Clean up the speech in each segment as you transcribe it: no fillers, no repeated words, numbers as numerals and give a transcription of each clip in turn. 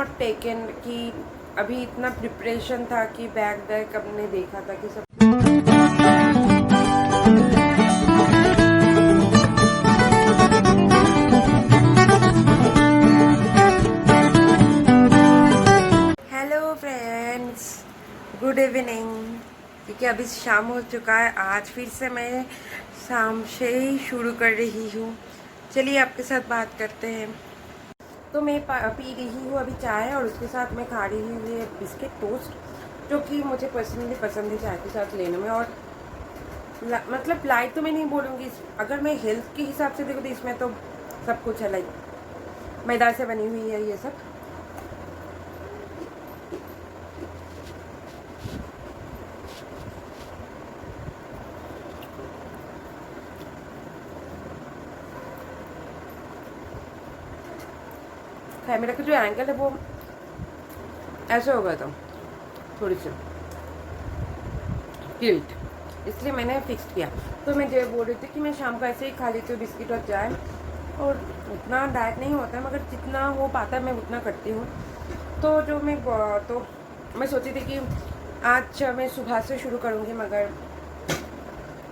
Not taken कि अभी इतना प्रिपरेशन था कि बैग बैग अब ने देखा था कि सब हेलो फ्रेंड्स, गुड इवनिंग। क्योंकि अभी शाम हो चुका है, आज फिर से मैं शाम से ही शुरू कर रही हूँ। चलिए आपके साथ बात करते हैं। तो मैं पी रही हूँ अभी चाय, और उसके साथ मैं खा रही हूँ ये बिस्किट टोस्ट, जो कि मुझे पर्सनली पसंद है चाय के साथ लेने में। और मतलब लाइट तो मैं नहीं बोलूँगी, अगर मैं हेल्थ के हिसाब से देखूँ तो इसमें तो सब कुछ है, लाइक मैदा से बनी हुई है ये सब। कैमरा का जो एंगल है वो ऐसे हो गया था, थोड़ी सी टिल्ट, इसलिए मैंने फिक्स किया। तो मैं जो बोल रही थी कि मैं शाम को ऐसे ही खा लेती हूँ बिस्किट और चाय, और उतना डाइट नहीं होता है, मगर जितना हो पाता है मैं उतना करती हूँ। तो मैं सोची थी कि आज मैं सुबह से शुरू करूँगी, मगर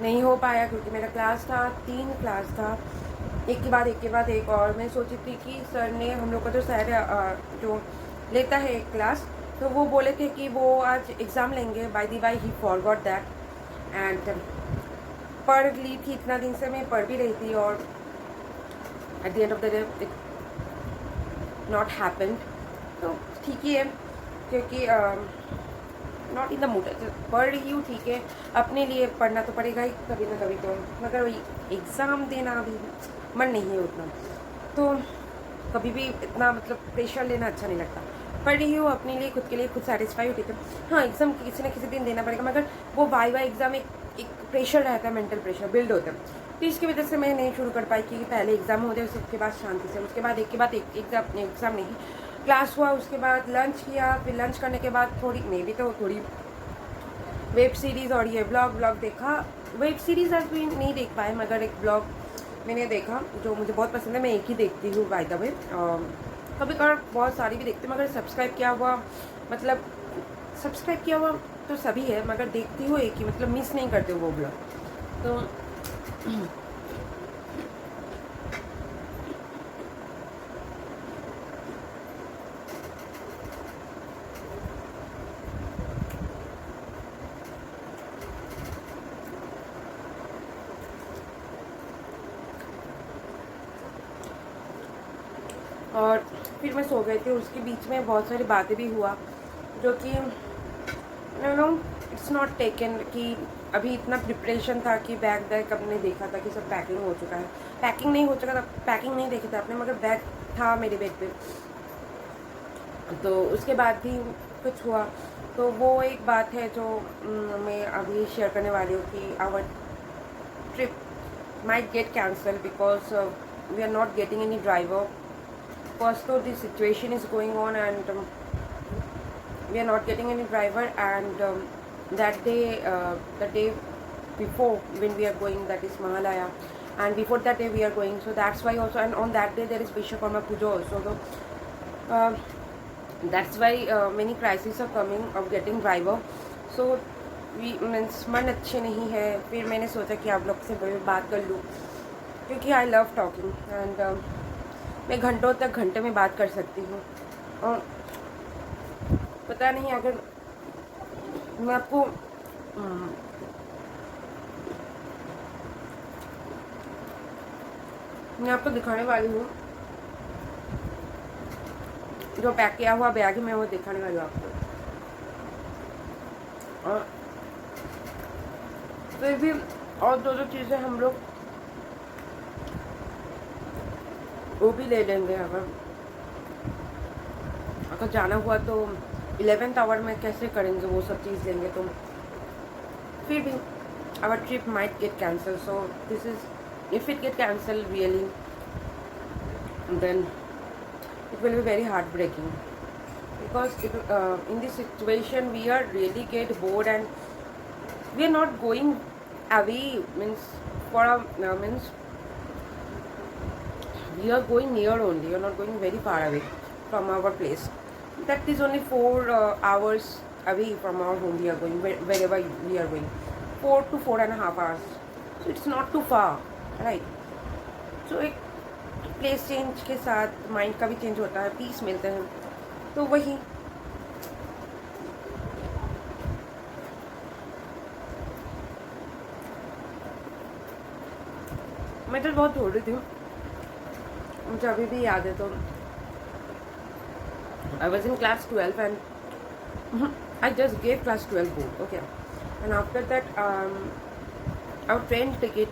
नहीं हो पाया क्योंकि मेरा क्लास था, 3 क्लास था, एक के बाद एक के बाद एक। और मैं सोची थी कि सर ने हम लोग का जो सर जो लेता है एक क्लास, तो वो बोले थे कि वो आज एग्ज़ाम लेंगे। By the by he forgot that and पढ़ ली थी, इतना दिन से मैं पढ़ भी रही थी, और at the end of the day it not happened. तो ठीक ही है, क्योंकि नॉट इन द मूड, पढ़ रही हूँ ठीक है, अपने लिए पढ़ना तो पड़ेगा ही कभी ना कभी तो, मगर वही एग्ज़ाम देना अभी मन नहीं है उतना, तो कभी भी इतना मतलब प्रेशर लेना अच्छा नहीं लगता। पढ़ रही हूँ अपने लिए, खुद के लिए खुद सेटिस्फाई होती है। हाँ, एग्ज़ाम किसी ना किसी दिन देना पड़ेगा, मगर वो वाई एग्ज़ाम एक प्रेशर रहता है, मेंटल प्रेशर बिल्ड होता है। तो इसकी वजह से मैं नहीं शुरू कर पाई कि पहले एग्ज़ाम हो जाए, उसके बाद शांति से, उसके बाद एक के बाद एक एग्ज़ाम नहीं, क्लास हुआ, उसके बाद लंच किया, फिर लंच करने के बाद थोड़ी वेब सीरीज़ और ये ब्लॉग देखा। वेब सीरीज़ आज भी नहीं देख पाए, मगर एक ब्लॉग मैंने देखा जो मुझे बहुत पसंद है। मैं एक ही देखती हूँ बाय द वे, कभी कभार बहुत सारी भी देखती हूँ, मगर सब्सक्राइब किया हुआ तो सभी है, मगर देखती हूँ एक ही, मतलब मिस नहीं करती हूँ वो ब्लॉग। तो और फिर मैं सो गई थी, उसके बीच में बहुत सारी बातें भी हुआ, जो कि नो इट्स नॉट टेकन कि अभी इतना प्रिपरेशन था कि बैग अब ने देखा था कि सब पैकिंग हो चुका है। पैकिंग नहीं हो चुका था, पैकिंग नहीं देखी थी आपने, मगर बैग था मेरे बेड पे। तो उसके बाद भी कुछ हुआ, तो वो एक बात है जो मैं अभी शेयर करने वाली हूँ कि our trip might get cancelled because we are not getting any driver. First, though, this situation is going on, and we are not getting any driver. And that day, the day before when we are going, that is Mahalaya, and before that day we are going. So that's why also, and on that day there is Vishwakarma Puja also. So that's why many crises are coming of getting driver. So means मन अच्छे नहीं है। फिर मैंने सोचा कि आप लोग से बात कर लूँ, क्योंकि आई लव टॉकिंग, एंड मैं घंटे में बात कर सकती हूँ। और पता नहीं, अगर मैं आपको दिखाने वाली हूँ, जो पैक किया हुआ बैग है, मैं वो दिखाने वाली हूँ आपको। और फिर भी और दो चीज़ें हम लोग वो भी ले लेंगे, अगर जाना हुआ तो 11th आवर में कैसे करेंगे, वो सब चीज़ लेंगे। तो फिर भी our trip might get cancel. So this is, if it get cancel really, then it will be very heartbreaking, because in this situation we are really get bored, and we are not going away, means for a means we are going near only, we are not going very far away from our place. that is only 4 hours away from our home. We are going wherever we are going, 4 to 4.5 hours. So it's not too far, right? So एक place change के साथ mind का भी change होता है, piece मिलते हैं, तो वही। मैं तो बहुत छोड़ रही थी, मुझे अभी भी याद है। तो I was in class 12 and I just gave class 12 board, okay, and after that our train ticket,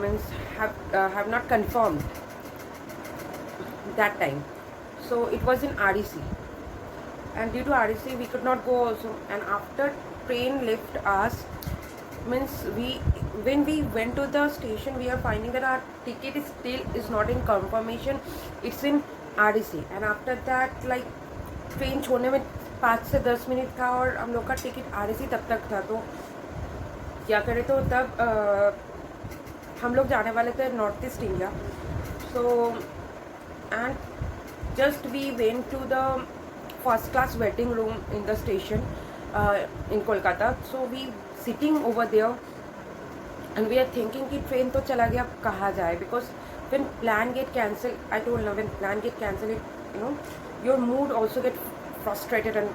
means have not confirmed that time. So it was in REC, and due to REC we could not go also. And after train left us, means when we went to the station, we are finding that our ticket is not in confirmation, it's in REC. And after that, like, train छोड़ने में 5 से 10 minute का, और हम लोग का ticket REC तब तक था। तो क्या करें, तो तब हम लोग जाने वाले थे North East India. So and just we went to the first class waiting room in the station in Kolkata. So we sitting over there and we are thinking कि ट्रेन तो चला गया, अब कहाँ जाए, because when plan get cancel, I told ना, when plan get cancel, it your mood also get frustrated and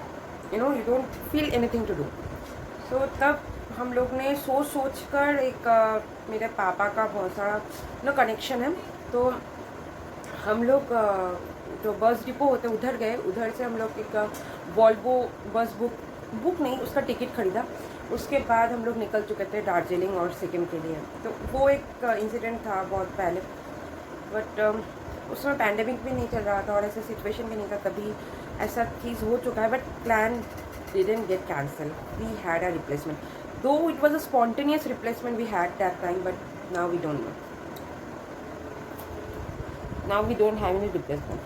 you don't feel anything to do. So तब हम लोग ने सोच कर एक मेरे पापा का बहुत सारा कनेक्शन है, तो हम लोग जो बस डिपो होते हैं उधर गए। उधर से हम लोग एक वॉल्वो बस बुक नहीं, उसका टिकट खरीदा। उसके बाद हम लोग निकल चुके थे दार्जिलिंग और सिक्किम के लिए। तो वो एक इंसिडेंट था बहुत पहले, बट उसमें पैंडेमिक भी नहीं चल रहा था और ऐसा सिचुएशन भी नहीं था, तभी ऐसा चीज़ हो चुका है। But plan didn't get cancelled, we had a replacement, though it was a spontaneous replacement we had that time, but now we don't know, now we don't have any replacement.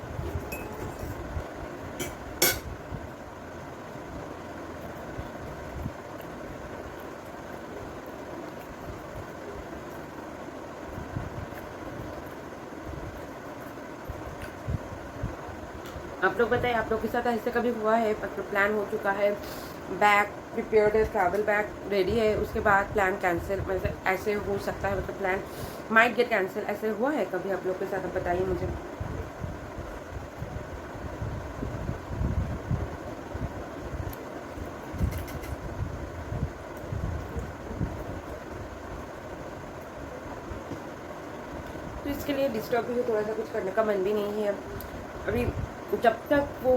आप लोग बताइए, आप लोग के साथ ऐसे कभी हुआ है? मतलब प्लान हो चुका है, बैग प्रिपेयर्ड है, ट्रैवल बैग रेडी है, उसके बाद प्लान कैंसिल, मतलब ऐसे हो सकता है, मतलब प्लान माइट गेट कैंसिल, ऐसे हुआ है कभी आप लोग के साथ? आप बताइए मुझे। तो इसके लिए डिस्टर्ब भी थोड़ा सा कुछ करने का मन भी नहीं है अभी। जब तक वो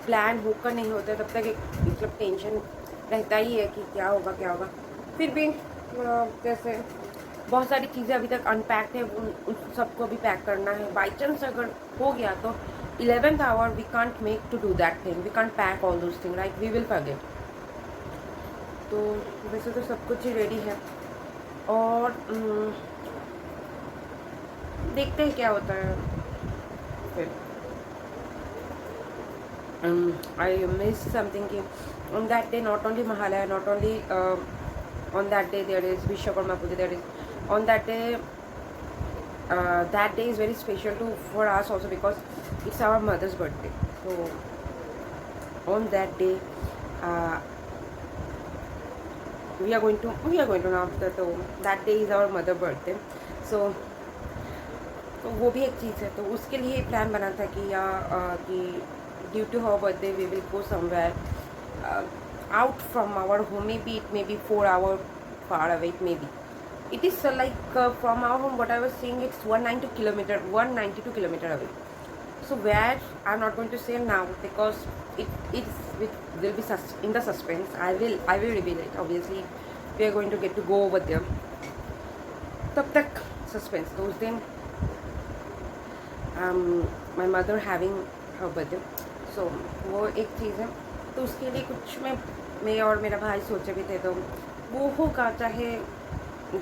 प्लान होकर नहीं होता तब तक एक मतलब टेंशन रहता ही है कि क्या होगा। फिर भी जैसे बहुत सारी चीज़ें अभी तक अनपैक्ड है, उन सबको भी पैक करना है। बाई चांस अगर हो गया तो 11th hour we can't make to do that thing, we can't pack all those thing, right, we will forget. तो वैसे तो सब कुछ ही रेडी है, और देखते हैं क्या होता है फिर। I missed something. On that day, not only Mahalaya, not only on that day there is Vishwakarma Puja. There is on that day. That day is very special for us also because it's our mother's birthday. So on that day, we are going to now. So that day is our mother's birthday. So वो भी एक चीज़ है, तो उसके लिए plan बना था कि due to her birthday we will go somewhere out from our home. Maybe it may be 4 hours far away, maybe it is like from our home, what I was saying, it's 192 kilometer away. So where, I'm not going to say now because it will be in the suspense. I will reveal it, obviously we are going to get to go over there, tab tak suspense. तो उस दिन my mother having her birthday, so वो एक चीज़ है। तो उसके लिए कुछ मैं और मेरा भाई सोचे भी थे, तो वो होगा, चाहे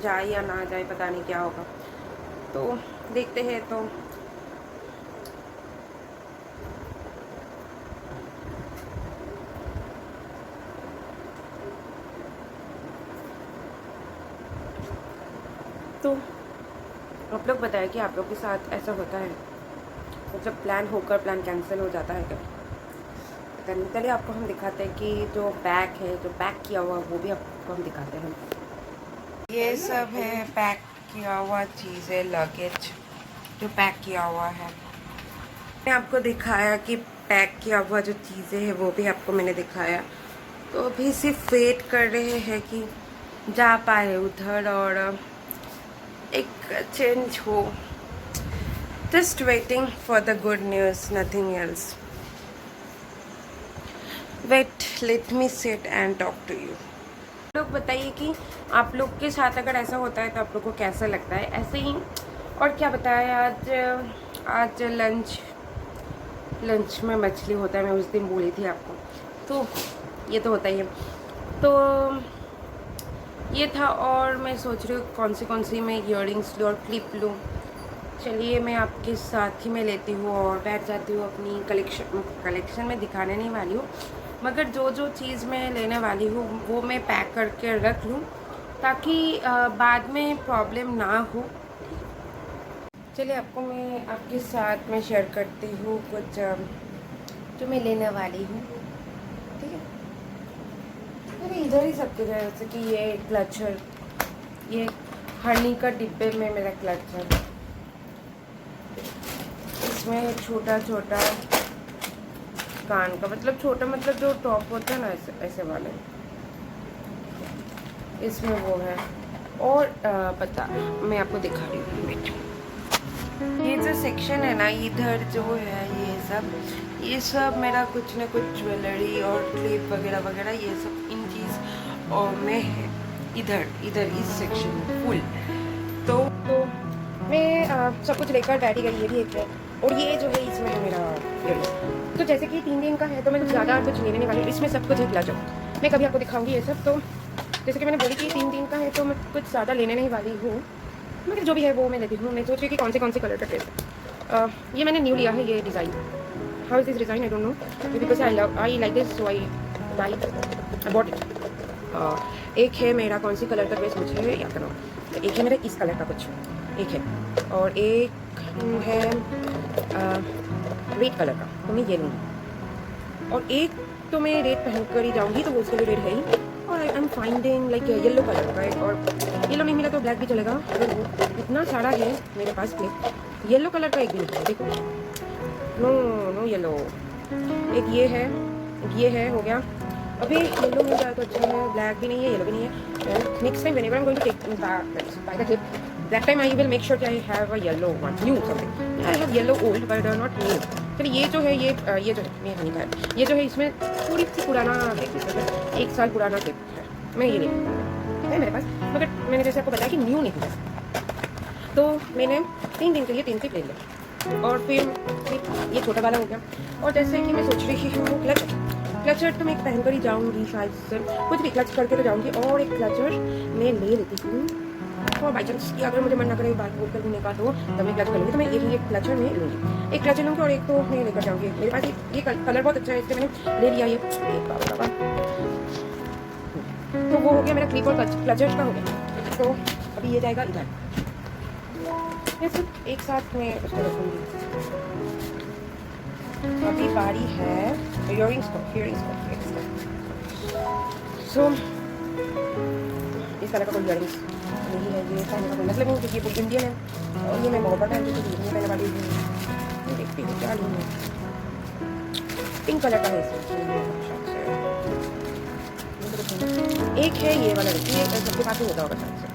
जाए या ना जाए, पता नहीं क्या होगा, तो देखते हैं। तो आप लोग लोग बताएं कि आप लोग के साथ ऐसा होता है, जब प्लान होकर प्लान कैंसिल हो जाता है क्या? पता नहीं। चलिए आपको हम दिखाते हैं कि जो बैग है, जो पैक किया हुआ वो भी आपको हम दिखाते हैं। ये सब है पैक किया हुआ चीज़ें, लगेज जो पैक किया हुआ है। मैंने आपको दिखाया कि पैक किया हुआ जो चीज़ें हैं वो भी आपको मैंने दिखाया। तो अभी सिर्फ वेट कर रहे हैं कि जा पाए उधर और एक चेंज हो। Just waiting for the good news, nothing else. Wait, let me sit and talk to you. लोग बताइए कि आप लोग के साथ अगर ऐसा होता है तो आप लोग को कैसा लगता है। ऐसे ही और क्या बताएं, आज लंच में मछली होता है, मैं उस दिन बोली थी आपको, तो ये तो होता ही है। तो ये था और मैं सोच रही हूँ कौन सी मैं इयररिंग्स लूँ और क्लिप लूँ। चलिए मैं आपके साथ ही में लेती हूँ और बैठ जाती हूँ। अपनी कलेक्शन में दिखाने नहीं वाली हूँ, मगर जो चीज़ मैं लेने वाली हूँ वो मैं पैक करके रख लूँ ताकि बाद में प्रॉब्लम ना हो। चलिए आपको मैं आपके साथ में शेयर करती हूँ कुछ जो मैं लेने वाली हूँ, ठीक है। अरे इधर ही सब कुछ है, जैसे कि ये क्लचर, ये हनी का डिब्बे में मेरा क्लचर, इसमें छोटा छोटा कान का, मतलब छोटा मतलब जो टॉप होता है ना ऐसे वाले, इसमें वो है। और पता मैं आपको दिखा रही हूँ बेटा, ये जो सेक्शन है ना इधर जो है ये सब मेरा कुछ ना कुछ ज्वेलरी और क्लिप वगैरह वगैरह ये सब इन चीज़ और में है इधर इस सेक्शन में फुल। तो मैं सब कुछ लेकर डैडी गई, ये भी एक है। और ये जो है इसमें है मेरा इयररिंग्स। तो जैसे कि 3 दिन का है तो मैं ज़्यादा कुछ लेने नहीं वाली हूँ, इसमें सब कुछ है क्लचर। मैं कभी आपको दिखाऊंगी ये सब। तो जैसे कि मैंने बोली कि 3 दिन का है तो मैं कुछ ज़्यादा लेने नहीं वाली हूँ, मगर जो भी है वो मैं लेती हूँ। मैं सोच रही कि कौन से कलर का ड्रेस है। ये मैंने न्यू लिया है, ये design. How is this design I don't know, because I like this, so I bought it. एक है मेरा कौन सी कलर का ड्रेस मुझे याद करना, तो एक है मेरा इस कलर का कुछ, एक है, और एक है रेड कलर का, तो मैं ये लूँगी। और एक तो मैं रेड पहन कर ही जाऊँगी तो वो उसके लिए रेड है ही। और I am finding like yellow colour का एक, और येलो नहीं मिला तो ब्लैक भी चलेगा। अगर वो इतना सारा है मेरे पास क्लिप, येलो कलर का एक भी नहीं है, देखो। नो येलो, एक ये है हो गया। अभी येलो मिल जाए तो अच्छा है, ब्लैक भी नहीं है, येलो भी नहीं है। Next time whenever I am going to take by the clip, that time I will make sure I have a yellow one, new something. I have yellow old but not new. चलिए ये जो है ये जो है मैं हनी का है, ये जो है इसमें थोड़ी सी पुराना क्लिप, 1 साल पुराना क्लिप है, मैं ये नहीं है मेरे पास। मगर मैंने जैसे आपको बताया कि न्यू नहीं है, तो मैंने 3 दिन के लिए 3 क्लिप ले लिया। और फिर ये छोटा वाला हो गया। और जैसे कि मैं सोच रही हूँ क्लचर तो मैं एक पहन कर ही जाऊँगी शायद से, कुछ भी क्लच करके तो जाऊँगी। और एक क्लचर मैं ले लेती हूँ, और बाई चांस कि अगर मुझे मन ना करे बात बोल कर घूमने का तो तब मैं क्लच कर लूँगी। तो मैं एक क्लचर में लूँगी, एक क्लचर लूँगी और एक तो मैं लेकर जाऊँगी। मेरे पास ये कलर बहुत अच्छा है, इसलिए मैंने ले लिया ये बाबा। तो वो हो गया मेरा क्लिप और क्लचर का हो गया। तो अभी ये जाएगा इधर, ये सिर्फ एक साथ में उसको रखूँगी। अभी बारी है इयररिंग्स को। सो इस तरह का कोई इयररिंग्स नहीं है, ये पहनने का कोई मतलब नहीं, क्योंकि ये इंडियन है और ये मैं बहुत पहनती हूँ, ये पहनने वाली हूँ। देखती हूँ क्या लूँ, पिंक कलर का है एक है ये वाला, ये सबके पास ही होता होगा शायद से।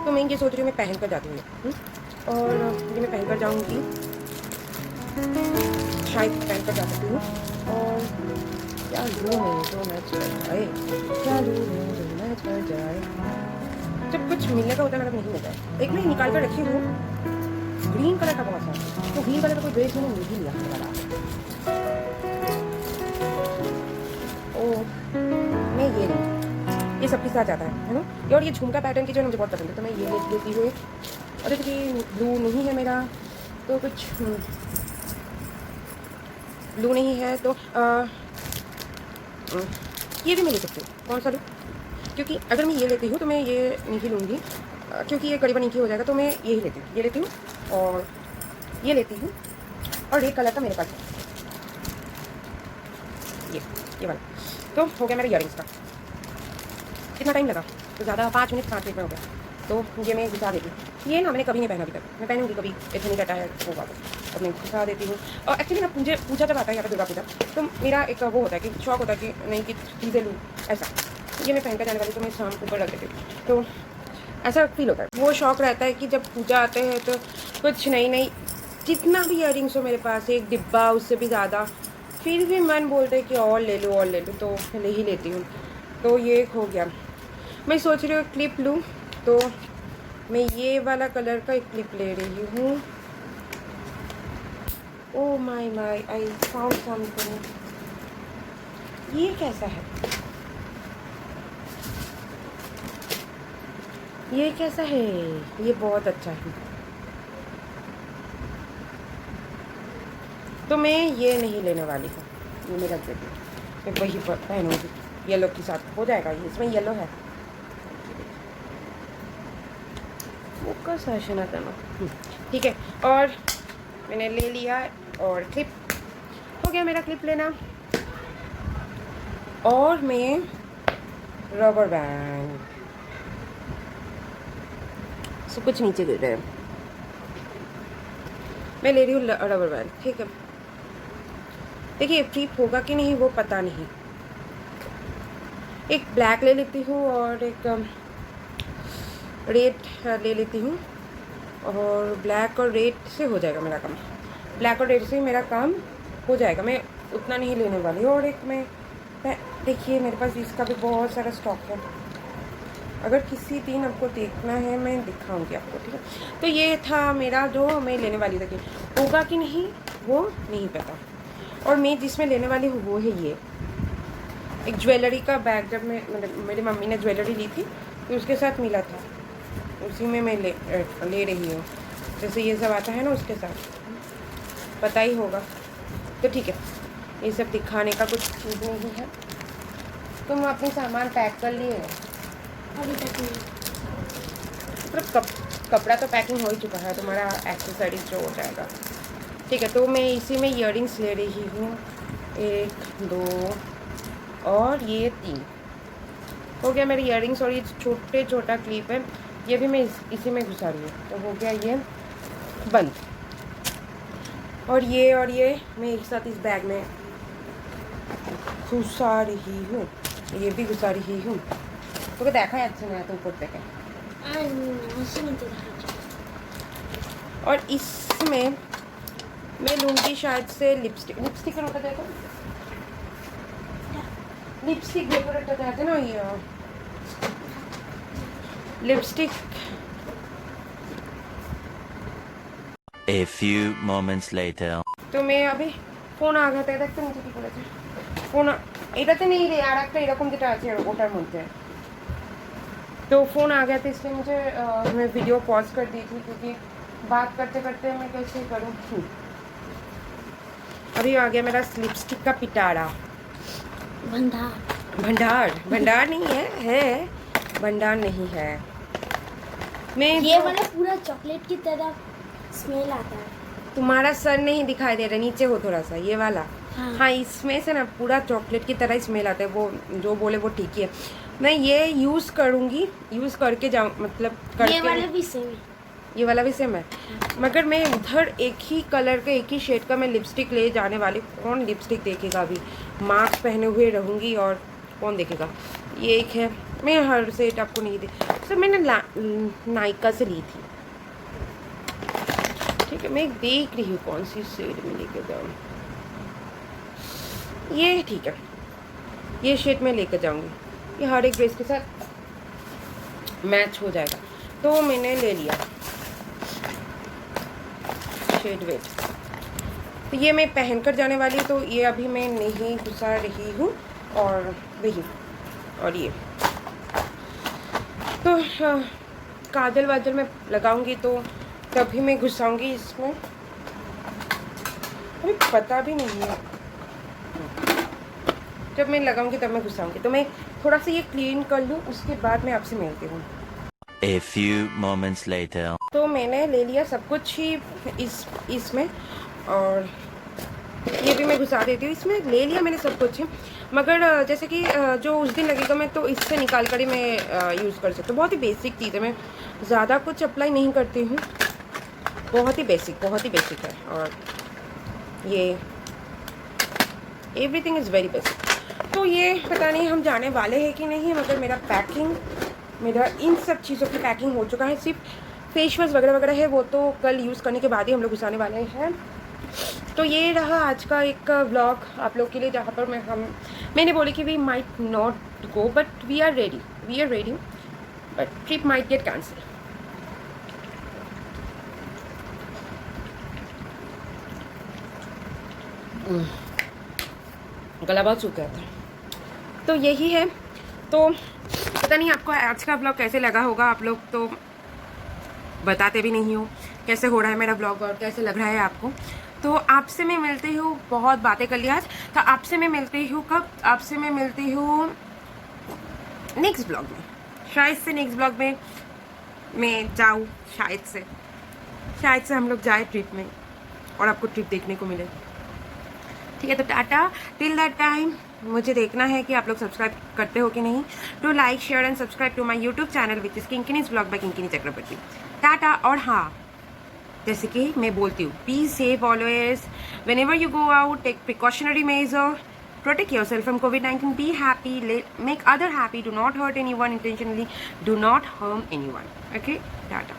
तो मैं ये सोच रही हूँ मैं पहन कर जाती हूँ, और ये मैं पहन कर जाऊँगी, शायद पहन कर जा सकती हूँ। और क्या लूँ मैं जो मैच कर जाए, क्या लूँ मैं जो मैच कर जाए। जब कुछ मिलने का होता है मतलब नहीं मिलता है। एक मैं निकाल कर रखी हूँ ग्रीन कलर का बहुत सारा, तो ग्रीन कलर का कोई ड्रेस मैंने नहीं लिया वाला। और मैं ये नहीं, ये सबके साथ जाता है ना। और ये झुमका पैटर्न की जो मुझे बहुत पसंद है, तो मैं ये लेती हूँ। और जैसे कि ब्लू नहीं है मेरा, तो कुछ ब्लू नहीं है तो ये भी मैं ले सकती हूँ। कौन सा लूँ, क्योंकि अगर मैं ये लेती हूँ तो मैं ये नहीं लूँगी, क्योंकि ये करीबन एक ही हो जाएगा, तो मैं यही लेती हूँ, ये लेती हूँ और ये लेती हूँ, और रेड कलर का मेरे पास है ये वाला। तो हो गया मेरा इयरिंग्स का। कितना टाइम लगा? तो ज़्यादा 5 मिनट में हो गया। तो ये मैं घुसा देती हूँ। ये ना मैंने कभी नहीं पहना अभी तक, मैं पहनूंगी कभी एथनिक अटायर होगा तो मैं घुसा देती हूँ। और एक्चुअली ना मुझे पूजा जब आता है यहाँ पर दुर्गा पूजा, तो मेरा एक वो होता है कि शौक होता है कि नहीं कि चीज़ें लूँ ऐसा। ये मैं पहन कर जाने वाली, तो मैं शाम ऊपर रख देती हूँ, तो ऐसा फील होता है। वो शौक रहता है कि जब पूजा आते हैं तो कुछ नई जितना भी इयरिंग्स हो मेरे पास, एक डिब्बा उससे भी ज़्यादा, फिर भी मन बोलता है कि और ले लो, तो ले ही लेती हूँ। तो ये हो गया। मैं सोच रही हूँ क्लिप लूँ, तो मैं ये वाला कलर का एक क्लिप ले रही हूँ। Oh my I found something. ये कैसा है? ये कैसा है? ये बहुत अच्छा है। तो मैं ये नहीं लेने वाली हूँ, ये मैं रख देती हूँ, मैं वही पहनूँगी येलो के साथ। हो जाएगा ये, इसमें येलो है। वो का सेशन आता ना, ठीक है। और मैंने ले लिया, और क्लिप हो गया मेरा क्लिप लेना। और मैं रबर बैंड, सब कुछ नीचे गिर रहा है, मैं ले रही हूँ रबर बैंड, ठीक है। देखिए फ्लिप होगा कि नहीं वो पता नहीं। एक ब्लैक ले लेती हूँ और एक रेड ले लेती हूँ, और ब्लैक और रेड से हो जाएगा मेरा काम। ब्लैक और रेड से मेरा काम हो जाएगा, मैं उतना नहीं लेने वाली हूँ। और एक मैं देखिए मेरे पास इसका भी बहुत सारा स्टॉक है, अगर किसी दिन आपको देखना है मैं दिखाऊंगी आपको, ठीक है। तो ये था मेरा जो मैं लेने वाली थी, होगा कि नहीं वो नहीं पता। और मैं जिसमें लेने वाली हूँ वो है ये एक ज्वेलरी का बैग। जब मैं मेरी मम्मी ने ज्वेलरी ली थी तो उसके साथ मिला था, उसी में मैं ले रही हूँ। जैसे ये सब आता है ना उसके साथ, पता ही होगा। तो ठीक है, ये सब दिखाने का कुछ चीज़ नहीं है। तुम अपनी सामान पैक कर लिए? अभी तक नहीं। मतलब कपड़ा तो पैकिंग हो ही चुका है, तुम्हारा एक्सेसरीज जो हो जाएगा, ठीक है। तो मैं इसी में इयरिंग्स ले रही हूँ, 1 2 और ये 3 हो गया मेरे इयरिंग्स। और ये छोटा क्लिप है, ये भी मैं इसी में घुसा रही हूँ, तो हो गया ये बंद। और ये मैं एक साथ इस बैग में घुसा रही हूँ, ये भी घुसा रही हूँ। तो देखा है अच्छा नहीं तो ऊपर तक है। और इसमें मैं लूँगी शायद से लिपस्टिक होता देखो, लिपस्टिक डेकोरेट होता है ना, ये lipstick. A few moments later. तो मैं अभी ফোন আঘাতে দেখতে নিচে কি করেছে ফোন, এটাতে নেই রে, আর একটা এরকম যেটা আছে ওটার মধ্যে। तो फ़ोन आ गया था, इसलिए मुझे मैं वीडियो पॉज कर दी थी, क्योंकि बात करते करते मैं कैसे करूँ। अभी आ गया मेरा लिपस्टिक का पिटारा। भंडार नहीं है भंडार नहीं है। मैं ये वाला पूरा चॉकलेट की तरह स्मेल आता है। तुम्हारा सर नहीं दिखाई दे रहा, नीचे हो थोड़ा सा, ये वाला। हाँ, इसमें से ना पूरा चॉकलेट की तरह स्मेल आता है। वो जो बोले वो ठीक ही है। मैं ये यूज़ करूँगी, यूज़ करके जाऊँ, मतलब करके। ये वाला भी सेम है। ये वाला भी सेम है, मगर मैं उधर एक ही कलर का एक ही शेड का मैं लिपस्टिक ले जाने वाली। कौन लिपस्टिक देखेगा? अभी मास्क पहने हुए रहूँगी और कौन देखेगा। ये एक है, मैं हर सेट आपको नहीं दी, सर मैंने नायका से ली थी, ठीक है। मैं देख रही हूँ कौन सी शेड में लेके जाऊँ। ये ठीक है, ये शेड में लेकर जाऊँगी, ये हर एक ड्रेस के साथ मैच हो जाएगा। तो मैंने ले लिया शेड वेट। तो ये मैं पहन कर जाने वाली, तो ये अभी मैं नहीं घुसा रही हूँ। और वही, और ये तो काजल वाजल मैं लगाऊंगी तो तभी मैं घुसाऊंगी इसमें, अभी पता भी नहीं है। जब मैं लगाऊंगी तब मैं घुसाऊंगी। तो मैं थोड़ा सा ये क्लीन कर लूँ, उसके बाद मैं आपसे मिलती हूँ। A few moments later. तो मैंने ले लिया सब कुछ ही इसमें, और ये भी मैं घुसा देती हूँ इसमें। ले लिया मैंने सब कुछ ही, मगर जैसे कि जो उस दिन लगेगा मैं तो इससे निकाल कर ही मैं यूज़ कर सकती हूँ। बहुत ही बेसिक चीज़ है, मैं ज़्यादा कुछ अप्लाई नहीं करती हूँ, बहुत ही बेसिक है। और ये एवरीथिंग इज़ वेरी बेसिक। तो ये पता नहीं हम जाने वाले हैं कि नहीं, मगर मेरा इन सब चीज़ों की पैकिंग हो चुका है। सिर्फ फेस वॉश वगैरह वगैरह है, वो तो कल यूज़ करने के बाद ही हम लोग घुसाने वाले हैं। तो ये रहा आज का एक व्लॉग आप लोग के लिए, जहाँ पर मैंने बोली कि we might not go but we are ready but trip might get cancel. गला बहुत सूख गया था। तो यही है। तो पता नहीं आपको आज का व्लॉग कैसे लगा होगा, आप लोग तो बताते भी नहीं हो कैसे हो रहा है मेरा व्लॉग और कैसे लग रहा है आपको। तो आपसे मैं मिलती हूँ, बहुत बातें कर ली आज, तो आपसे मैं मिलती हूँ कब? आपसे मैं मिलती हूँ नेक्स्ट ब्लॉग में। शायद से नेक्स्ट ब्लॉग में मैं जाऊँ, शायद से हम लोग जाए ट्रिप में और आपको ट्रिप देखने को मिले। ठीक है, तो टाटा। टिल दैट टाइम मुझे देखना है कि आप लोग सब्सक्राइब करते हो कि नहीं। To like share and subscribe to my YouTube channel which is Kinkini's blog by Kinkini Chakraborty. टाटा। और हाँ, जैसे कि मैं बोलती हूँ, be safe always, whenever you go out, take precautionary measure, protect yourself from COVID-19, be happy, make other happy, do not hurt anyone intentionally, do not harm anyone. Okay, tata.